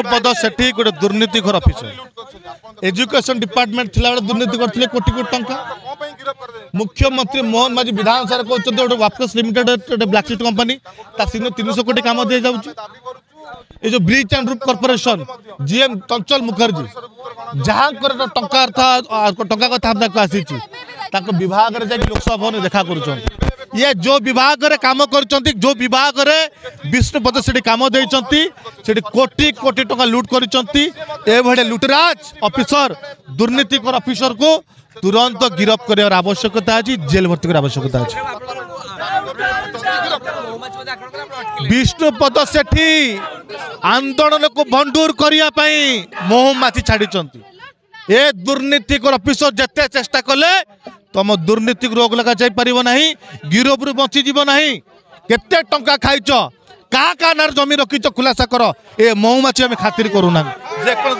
विष्णुपद सेठी गोटे दुर्नीतिखोर officer education department थिला बेले दुर्नीति करथिले कोटी कोटी टंका मुख्यमंत्री मोहन माझी विधानसभा कहते गोटे वापस लिमिटेड गोटे ब्लैकलिस्ट कंपनी ता 300 कोटी काम दे जाउची ये जो bridge and roof corporation GM चंचल मुखर्जी जहाँ टंका टंका कथा हमको आसी विभाग में जाकि लोकसभा भवन देखा कर ये जो विभाग रे काम कर जो विभाग रे विष्णुपद से काम देती कोटी कोटी टंका लुट कर लुटराज ऑफिसर दुर्नीतिकर ऑफिसर को तुरंत गिरफ्त कर आवश्यकता है जेल भर्ती कर आवश्यकता है। विष्णुपद सेठी आंदोलन को भंडूर करने मोहमाछी छाड़ी ए दुर्नीतिकर ऑफिसर जिते चेष्टा कले तुम दुर्नीति रोग लगा जाई परिबो नहीं गिरोह रु बची जीव नहीं केते टंका खाइच का नार जमी रखीच खुलासा कर ए मोहमाछी आम खातिर करूना जे कौन